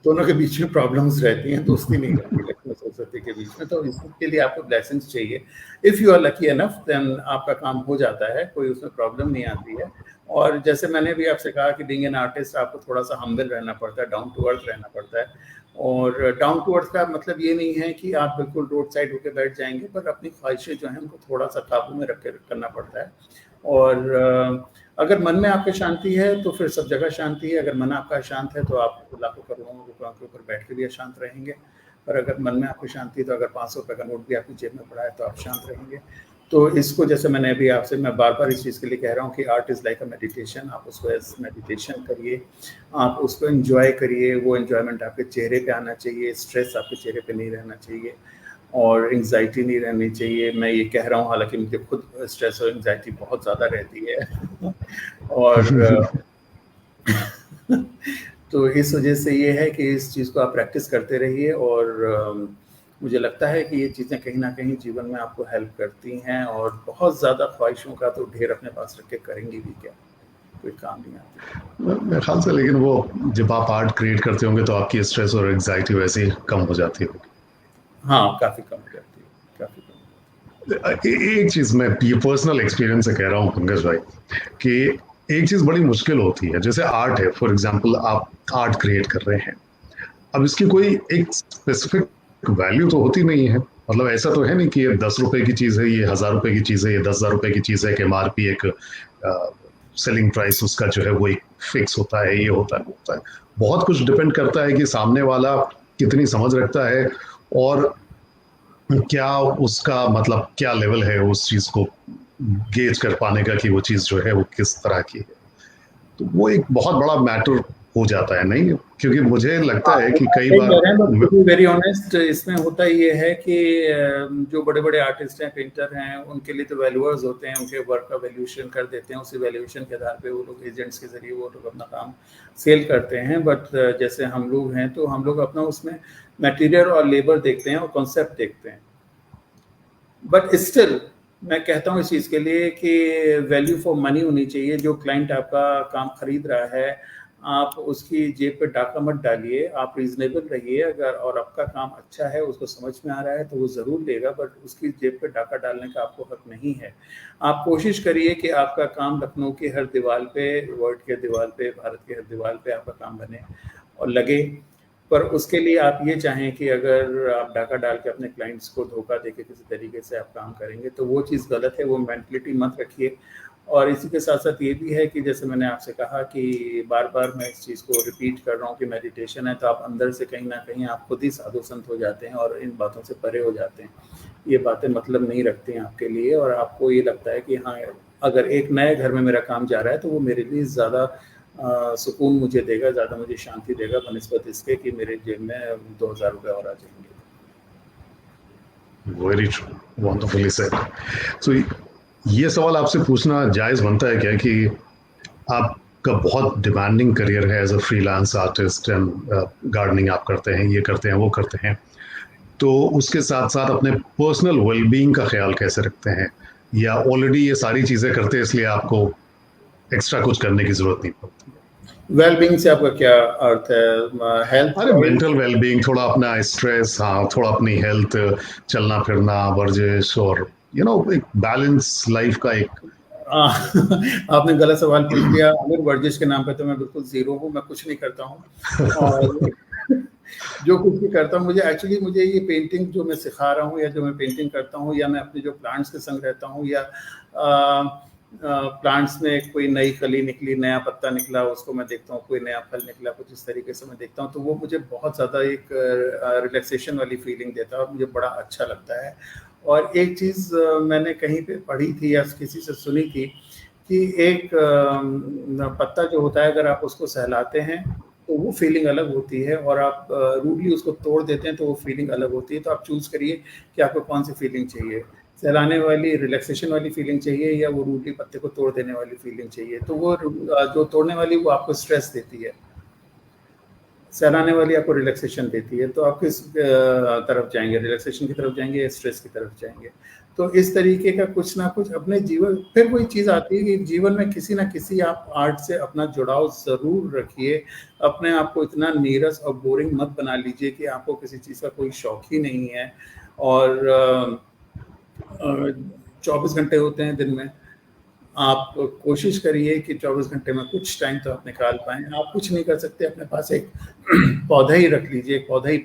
Speaker 2: दोनों के बीच में प्रॉब्लम्स रहती हैं, दोस्ती नहीं रहती लक्ष्मी और सरस्वती के बीच में। तो इसके लिए आपको ब्लेसिंग्स चाहिए। If you are lucky enough then आपका काम हो जाता है, कोई उसमें प्रॉब्लम नहीं आती है। और जैसे मैंने भी आपसे कहा कि बीइंग एन आर्टिस्ट आपको थोड़ा सा हम्बल रहना पड़ता है, डाउन टू अर्थ रहना पड़ता है। और डाउन टू अर्थ का मतलब ये नहीं है कि आप बिल्कुल रोड साइड होकर बैठ जाएंगे, पर अपनी ख्वाहिशें जो हैं उनको थोड़ा सा काबू में रख के करना पड़ता है। और अगर मन में आपके शांति है तो फिर सब जगह शांति है। अगर मन आपका अशांत है तो आप लाखों करोड़ों रुपयों के ऊपर बैठ के भी अशांत रहेंगे। पर अगर मन में आपकी शांति है तो अगर 500 रुपये का नोट भी आपकी जेब में पड़ा है तो आप शांत रहेंगे। तो इसको, जैसे मैंने अभी आपसे, मैं बार बार इस चीज़ के लिए कह रहा हूँ कि art is like a meditation. आप उसको एज मेडिटेशन करिए, आप उसको एंजॉय करिए। वो एंजॉयमेंट आपके चेहरे पे आना चाहिए, स्ट्रेस आपके चेहरे पे नहीं रहना चाहिए और एंग्जाइटी नहीं रहनी चाहिए। मैं ये कह रहा हूँ, हालांकि मुझे खुद स्ट्रेस और एंग्जाइटी बहुत ज़्यादा रहती है और तो इस वजह से ये है कि इस चीज़ को आप प्रैक्टिस करते रहिए। और मुझे लगता है कि ये चीज़ें कहीं ना कहीं जीवन में आपको हेल्प करती हैं। और बहुत ज़्यादा ख्वाहिशों का तो ढेर अपने पास रख के करेंगी भी क्या, कोई काम नहीं आता
Speaker 1: मेरे ख्याल से। लेकिन वो जब आप आर्ट क्रिएट करते होंगे तो आपकी स्ट्रेस और एंग्जाइटी वैसे ही कम हो जाती होगी।
Speaker 2: हाँ, काफ़ी कम हो जाती है, काफ़ी कम।
Speaker 1: एक चीज़ मैं ये पर्सनल एक्सपीरियंस से कह रहा हूँ पंकज भाई, कि एक चीज़ बड़ी मुश्किल होती है। जैसे आर्ट है, फॉर एग्जांपल आप आर्ट क्रिएट कर रहे हैं, अब इसकी कोई एक स्पेसिफिक वैल्यू तो होती नहीं है। मतलब ऐसा तो है नहीं कि ये 10 रुपए की चीज़ है, ये 1000 रुपए की चीज़ है, ये 10,000 रुपए की चीज़ है, कि MRP एक सेलिंग प्राइस उसका जो है वो एक फिक्स होता है, ये होता है। बहुत कुछ डिपेंड करता है कि सामने वाला कितनी समझ रखता है और क्या उसका मतलब क्या लेवल है उस चीज को गेज कर पाने का कि वो चीज जो है वो किस तरह की है। तो वो एक बहुत बड़ा मैटर हो जाता है, नहीं? क्योंकि मुझे लगता
Speaker 2: हाँ,
Speaker 1: है कि
Speaker 2: आप
Speaker 1: कई
Speaker 2: सही कह
Speaker 1: बार
Speaker 2: रहे हैं, but to be very honest इसमें होता ये है कि जो बड़े-बड़े आर्टिस्ट हैं, पेंटर हैं, उनके लिए तो वैल्यूअर्स होते हैं, उनके वर्क का वैल्यूएशन कर देते हैं, उसी वैल्यूएशन के आधार पे वो लोग एजेंट्स के ज़रिए वो लोग अपना काम सेल करते हैं। बट जैसे हम लोग हैं, तो हम लोग अपना उसमें मटेरियल और लेबर देखते हैं और कॉन्सेप्ट देखते हैं। बट स्टिल मैं कहता हूँ इस चीज़ के लिए कि वैल्यू फॉर मनी होनी चाहिए। जो क्लाइंट आपका काम खरीद रहा है, आप उसकी जेब पे डाका मत डालिए, आप रीजनेबल रहिए। अगर और आपका काम अच्छा है, उसको समझ में आ रहा है, तो वो ज़रूर लेगा, बट उसकी जेब पे डाका डालने का आपको हक नहीं है। आप कोशिश करिए कि आपका काम लखनऊ की हर दीवार पे, वर्ल्ड के दीवार पे, भारत की हर दीवार पे आपका काम बने और लगे। पर उसके लिए आप ये चाहें कि अगर आप डाका डाल के अपने क्लाइंट्स को धोखा देके किसी तरीके से आप काम करेंगे, तो वो चीज़ गलत है, वो मेंटलिटी मत रखिए। और इसी के साथ-साथ ये भी है कि जैसे मैंने आपसे कहा कि बार-बार मैं इस चीज़ को रिपीट कर रहा हूँ कि मेडिटेशन है, तो आप अंदर से कहीं न कहीं आप खुद ही साधु संत हो जाते हैं और इन बातों से परे हो जाते हैं। ये बातें मतलब नहीं रखती हैं आपके लिए और आपको ये लगता है कि हाँ, अगर एक नए घर में मेरा काम जा रहा है, तो वो मेरे लिए ज़्यादा सुकून मुझे देगा, ज़्यादा मुझे शांति देगा बनिस्बत इसके कि मेरे जेब में 2000 रुपए और आ जाएँगे।
Speaker 1: Very true, wonderfully said. So ये सवाल आपसे पूछना जायज बनता है क्या कि आपका बहुत डिमांडिंग करियर है as a freelance artist and gardening आप करते हैं, ये करते हैं, वो करते हैं, तो उसके साथ साथ अपने पर्सनल वेलबींग का ख्याल कैसे रखते हैं, या ऑलरेडी ये सारी चीजें करते हैं इसलिए आपको एक्स्ट्रा कुछ करने की जरूरत नहीं पड़ती?
Speaker 2: वेल-बीइंग से आपका क्या अर्थ है? हेल्थ
Speaker 1: अरे
Speaker 2: वाइज़?
Speaker 1: मेंटल वेलबींग, थोड़ा अपना स्ट्रेस, हाँ, थोड़ा अपनी हेल्थ, चलना फिरना, वर्जिश, और एक बैलेंस लाइफ का एक।
Speaker 2: आपने गलत सवाल पूछ लिया। आमिर, वर्जिश के नाम पे तो मैं बिल्कुल ज़ीरो हूँ, मैं कुछ नहीं करता हूँ। और जो कुछ भी करता हूँ, मुझे ये पेंटिंग जो मैं सिखा रहा हूँ या जो मैं पेंटिंग करता हूँ या मैं अपने जो प्लांट्स के संग रहता हूँ या प्लांट्स में कोई नई कली निकली, नया पत्ता निकला, उसको मैं देखता हूँ, कोई नया फल निकला, कुछ इस तरीके से मैं देखता हूँ, तो वो मुझे बहुत ज़्यादा एक रिलैक्सेशन वाली फीलिंग देता है और मुझे बड़ा अच्छा लगता है। और एक चीज़ मैंने कहीं पे पढ़ी थी या किसी से सुनी थी कि एक पत्ता जो होता है, अगर आप उसको सहलाते हैं, तो वो फीलिंग अलग होती है और आप रूडली उसको तोड़ देते हैं, तो वो फीलिंग अलग होती है। तो आप चूज़ करिए कि आपको कौन-सी फीलिंग चाहिए। सहलाने वाली, रिलैक्सेशन वाली फीलिंग चाहिए या वो रूडली पत्ते को तोड़ देने वाली फीलिंग चाहिए। तो वो जो तोड़ने वाली वो आपको स्ट्रेस देती है। सहलाने वाली आपको रिलैक्सेशन देती है, तो आप किस तरफ जाएँगे? रिलैक्सेशन की तरफ जाएँगे या स्ट्रेस की तरफ जाएँगे? तो इस तरीके का कुछ ना कुछ अपने जीवन, फिर वही चीज़ आती है कि जीवन में किसी न किसी आप आर्ट से अपना जुड़ाव ज़रूर रखिए। अपने आप को इतना नीरस और बोरिंग मत बना लीजिए कि आपको किसी चीज़ का कोई शौक ही नहीं है। और 24 घंटे होते हैं दिन में। आप कोशिश करिए कि 24 घंटे में कुछ टाइम तो आप निकाल पाएँ। आप कुछ नहीं कर सकते, अपने पास एक पौधा ही रख लीजिए, एक पौधा ही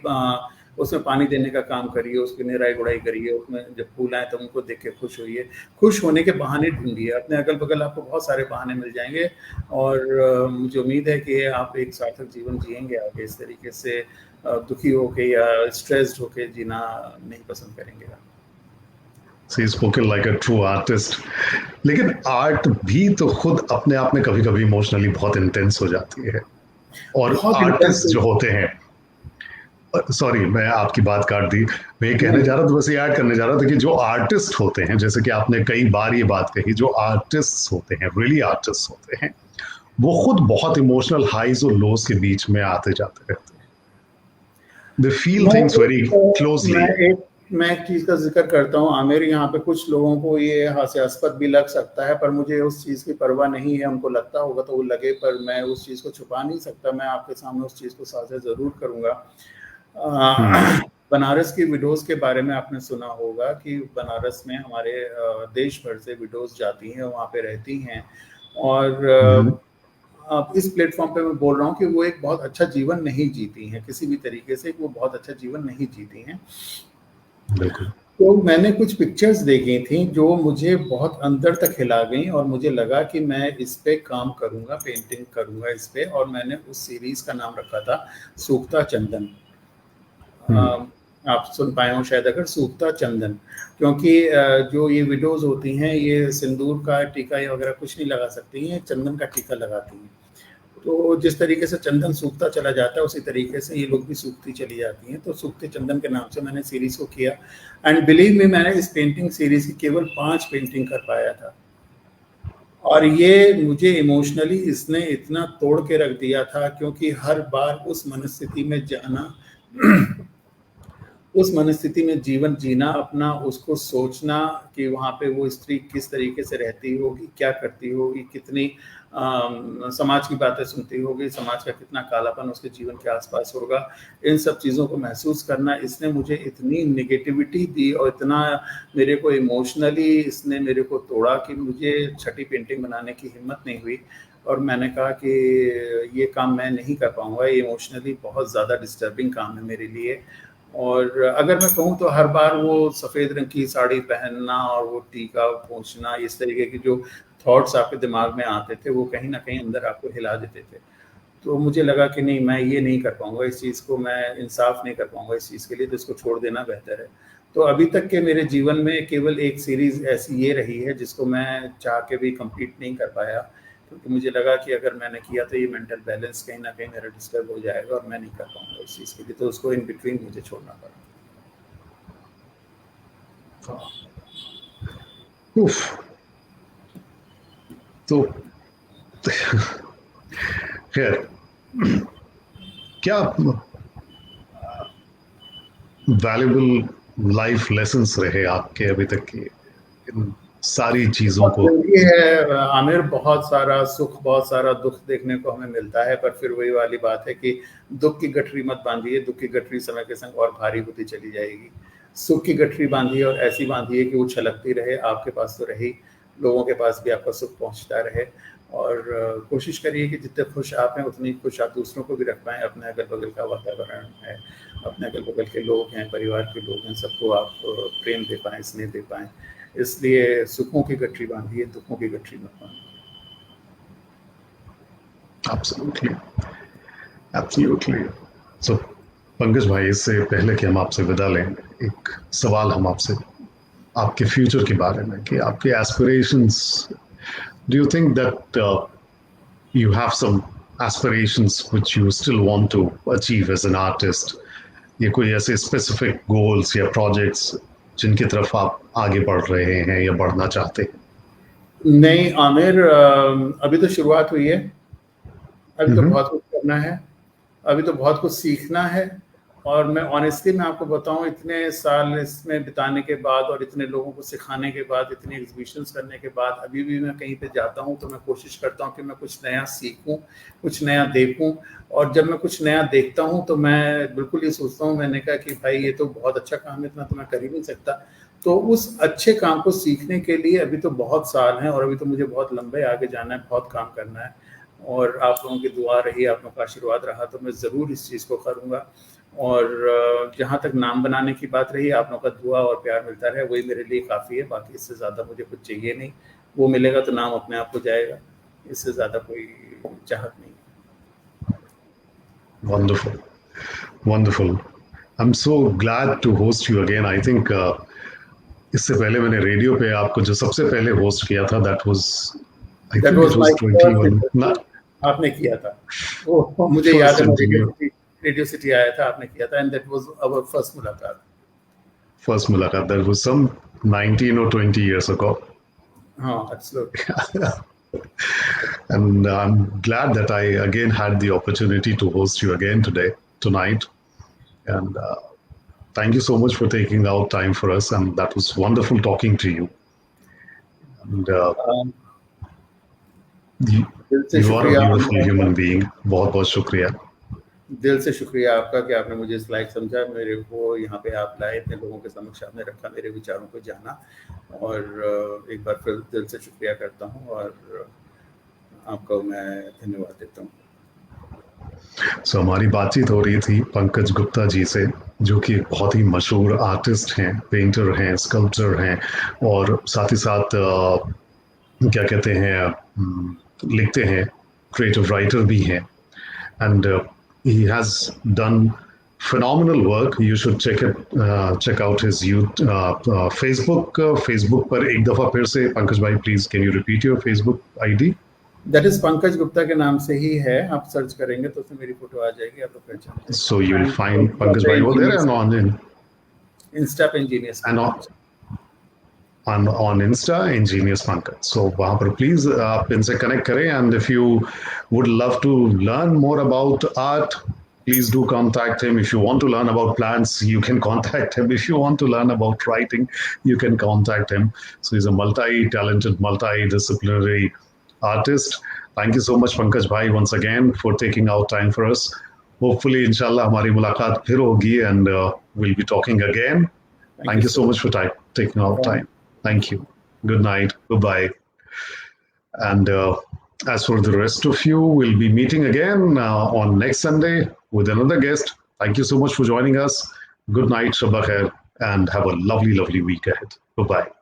Speaker 2: उसमें पानी देने का काम करिए, उसकी निराई-गुड़ाई करिए, उसमें जब फूल आएँ तो उनको देख के खुश होइए। खुश होने के बहाने ढूँढिए, अपने अगल-बगल आपको बहुत सारे बहाने मिल जाएँगे और मुझे उम्मीद है कि आप एक सार्थक जीवन जिएँगे आगे। इस तरीके से दुखी होके या स्ट्रेस्ड होके जीना नहीं पसंद करेंगे आप।
Speaker 1: See spoken like a true artist. लेकिन आर्ट भी तो खुद अपने आप में कभी कभी इमोशनली बहुत इंटेंस हो जाती है, और
Speaker 2: बहुत
Speaker 1: आर्टिस्ट
Speaker 2: इंटेंसिव।
Speaker 1: जो होते हैं, सॉरी मैं आपकी बात काट दी, मैं ये कहने
Speaker 2: नहीं,
Speaker 1: जा रहा था, बस ये ऐड करने जा रहा था कि जो आर्टिस्ट होते हैं, जैसे कि आपने कई बार ये बात कही, जो आर्टिस्ट होते हैं, रियली आर्टिस्ट होते हैं, वो खुद बहुत इमोशनल हाइज और लोज के बीच में आते जाते रहते हैं। दे फील
Speaker 2: मैं
Speaker 1: थिंग्स वेरी क्लोजली।
Speaker 2: मैं एक चीज़ का ज़िक्र करता हूँ आमिर, यहाँ पे कुछ लोगों को ये हास्यास्पद भी लग सकता है, पर मुझे उस चीज़ की परवाह नहीं है। उनको लगता होगा तो वो लगे, पर मैं उस चीज़ को छुपा नहीं सकता। मैं आपके सामने उस चीज़ को साझा ज़रूर करूँगा।
Speaker 1: हम्म।
Speaker 2: बनारस की विडोज़ के बारे में आपने सुना होगा कि बनारस में हमारे देश भर से विडोज़ जाती हैं, वहाँ पे रहती हैं और
Speaker 1: हम्म।
Speaker 2: अब इस प्लेटफ़ॉर्म पे मैं बोल रहा हूँ कि वो एक बहुत अच्छा जीवन नहीं जीती हैं, किसी भी तरीके से वो बहुत अच्छा जीवन नहीं जीती हैं।
Speaker 1: बिल्कुल।
Speaker 2: तो मैंने कुछ पिक्चर्स देखी थी जो मुझे बहुत अंदर तक हिला गई और मुझे लगा कि मैं इस पे काम करूँगा, पेंटिंग करूँगा इस पे, और मैंने उस सीरीज़ का नाम रखा था सूखता चंदन। आप सुन पाए हो शायद अगर, सूखता चंदन, क्योंकि जो ये विडोज़ होती हैं ये सिंदूर का टीका या वगैरह कुछ नहीं लगा सकती हैं, चंदन का टीका लगाती हैं। तो जिस तरीके से चंदन सूखता चला जाता है उसी तरीके से ये लोग भी सूखती चली जाती हैं। तो सूखते चंदन के नाम से मैंने सीरीज़ को किया, एंड बिलीव मी मैंने इस पेंटिंग सीरीज़ की केवल 5 पेंटिंग कर पाया था। और ये मुझे इमोशनली इसने इतना तोड़ के रख दिया था, क्योंकि हर बार उस मनस्थिति में जाना उस मनस्थिति में जीवन जीना अपना, उसको सोचना कि वहाँ पे वो स्त्री किस तरीके से रहती होगी, क्या करती होगी, कितनी समाज की बातें सुनती होगी, समाज का कितना कालापन उसके जीवन के आसपास होगा, इन सब चीज़ों को महसूस करना, इसने मुझे इतनी नेगेटिविटी दी और इतना मेरे को इमोशनली इसने मेरे को तोड़ा कि मुझे छठी पेंटिंग बनाने की हिम्मत नहीं हुई। और मैंने कहा कि ये काम मैं नहीं कर पाऊँगा, ये इमोशनली बहुत ज़्यादा डिस्टर्बिंग काम है मेरे लिए। और अगर मैं कहूँ तो हर बार वो सफ़ेद रंग की साड़ी पहनना और वो टीका पोंछना, इस तरीके के जो थॉट्स आपके दिमाग में आते थे वो कहीं न कहीं अंदर आपको हिला देते थे। तो मुझे लगा कि नहीं, मैं ये नहीं कर पाऊँगा, इस चीज़ को मैं इंसाफ़ नहीं कर पाऊँगा इस चीज़ के लिए, तो इसको छोड़ देना बेहतर है। तो अभी तक के मेरे जीवन में केवल एक सीरीज़ ऐसी ये रही है जिसको मैं चाह के भी कंप्लीट नहीं कर पाया, क्योंकि मुझे लगा कि अगर मैंने किया तो ये मेंटल बैलेंस कहीं न कहीं मेरा डिस्टर्ब हो जाएगा और मैं नहीं कर पाऊँगा इस चीज़ के लिए, तो उसको इन बिटवीन मुझे छोड़ना पड़ा।
Speaker 1: उफ, तो खैर, क्या वैल्यूबल लाइफ लेसन्स रहे आपके अभी तक के इन सारी चीजों
Speaker 2: बहुत
Speaker 1: को?
Speaker 2: ज़रूरी है आमिर, बहुत सारा सुख, बहुत सारा दुख देखने को हमें मिलता है, पर फिर वही वाली बात है कि दुख की गठरी मत बांधिए, दुख की गठरी समय के संग और भारी होती चली जाएगी। सुख की गठरी बांधिए और ऐसी बांधिए कि वो छलकती रहे, आपके पास तो रहे, लोगों के पास भी आपका सुख पहुंचता रहे। और कोशिश करिए कि जितने खुश आप हैं उतनी खुश आप दूसरों को भी रख पाएँ। अपने अगल-बगल का वातावरण है, अपने अगल-बगल के लोग हैं, परिवार के लोग हैं, सबको आप प्रेम दे पाएँ, स्नेह दे पाएँ। इसलिए सुखों की गठरी बांधिए, दुखों की गठरी मत बांधिए।
Speaker 1: Absolutely, absolutely. सो पंकज भाई, इससे पहले कि हम आपसे विदा लें, एक सवाल हम आपसे आपके फ्यूचर के बारे में, कि आपके aspirations, do you think that you have some aspirations which you still want to achieve as an artist? ये कोई ऐसे स्पेसिफिक गोल्स या प्रोजेक्ट्स जिनकी तरफ आप आगे बढ़ रहे हैं या बढ़ना चाहते हैं?
Speaker 2: नहीं आमिर, अभी तो शुरुआत हुई है, अभी तो बहुत कुछ करना है, अभी तो बहुत कुछ सीखना है। और मैं ऑनेस्टली मैं आपको बताऊं, इतने साल इसमें बिताने के बाद और इतने लोगों को सिखाने के बाद, इतने एग्जीबिशंस करने के बाद, अभी भी मैं कहीं पे जाता हूं तो मैं कोशिश करता हूं कि मैं कुछ नया सीखूं, कुछ नया देखूं। और जब मैं कुछ नया देखता हूं तो मैं बिल्कुल ये सोचता हूं, मैंने कहा कि भाई ये तो बहुत अच्छा काम है, इतना तो मैं कर ही नहीं सकता। तो उस अच्छे काम को सीखने के लिए अभी तो बहुत साल हैं और अभी तो मुझे बहुत लंबे आगे जाना है, बहुत काम करना है। और आप लोगों की दुआ रही, आप लोगों का आशीर्वाद रहा तो मैं ज़रूर इस चीज़ को करूँगा। और जहाँ तक नाम बनाने की बात रही, आप लोगों का दुआ और प्यार मिलता रहे, वही मेरे लिए काफ़ी है। बाकी इससे ज़्यादा मुझे कुछ चाहिए नहीं, वो मिलेगा तो नाम अपने आप हो जाएगा, इससे ज़्यादा कोई चाहत नहीं।
Speaker 1: Wonderful, wonderful. I'm so glad to host you again. I think इससे पहले मैंने रेडियो पे आपको जो सबसे पहले होस्ट किया था, that was, I
Speaker 2: that
Speaker 1: think
Speaker 2: was
Speaker 1: it
Speaker 2: my
Speaker 1: was
Speaker 2: first
Speaker 1: 21
Speaker 2: interview,
Speaker 1: not
Speaker 2: आपने किया था। वो मुझे याद
Speaker 1: first
Speaker 2: है, मैं
Speaker 1: interview,
Speaker 2: रेडियो सिटी आया था, आपने किया था, and that was our first मुलाकात।
Speaker 1: first मुलाकात, that was some 19 or 20 years ago.
Speaker 2: हाँ, absolutely.
Speaker 1: And I'm glad that I again had the opportunity to host you again tonight. And thank you so much for taking out time for us. And that was wonderful talking to you. And you,
Speaker 2: दिल से
Speaker 1: you are a
Speaker 2: शुक्रिया
Speaker 1: beautiful
Speaker 2: आमिर
Speaker 1: human
Speaker 2: आपका।
Speaker 1: being. बहुत बहुत शुक्रिया.
Speaker 2: दिल से शुक्रिया आपका कि आपने मुझे इस लायक समझा, मेरे को यहाँ पे आप लाए, इतने लोगों के समक्ष आपने रखा, मेरे विचारों को जाना। और एक बार फिर दिल से शुक्रिया करता हूँ और आपको मैं धन्यवाद देता हूँ।
Speaker 1: सो हमारी बातचीत हो रही थी पंकज गुप्ता जी से, जो कि एक बहुत ही मशहूर आर्टिस्ट हैं, पेंटर हैं, स्कल्पचर हैं, और साथ ही साथ क्या कहते हैं, लिखते हैं, क्रिएटिव राइटर भी हैं, and he has done phenomenal work. You should check out his youth Facebook पर एक दफा फिर से पंकज भाई, please can you repeat your Facebook ID?
Speaker 2: That is Pankaj Gupta के नाम से ही है, आप सर्च करेंगे तो उसमें मेरी फोटो आ जाएगी, आप लोग पहचान जाएंगे।
Speaker 1: So you'll find Pankaj bhai over there, and on
Speaker 2: Insta पे engineers
Speaker 1: and on Insta Ingenious Pankaj. So वहाँ पर प्लीज आप इनसे कनेक्ट करें, and if you would love to learn more about art, please do contact him. If you want to learn about plants, you can contact him. If you want to learn about writing, you can contact him. So he's a multi-talented, multidisciplinary artist. Thank you so much, Pankaj bhai, once again for taking out time for us. Hopefully, inshallah, हमारी मुलाकात फिर होगी, and we'll be talking again. Thank you so much for taking out time. Thank you. Good night. Goodbye. And as for the rest of you, we'll be meeting again on next Sunday with another guest. Thank you so much for joining us. Good night, Shabba Khair, and have a lovely, lovely week ahead. Bye-bye.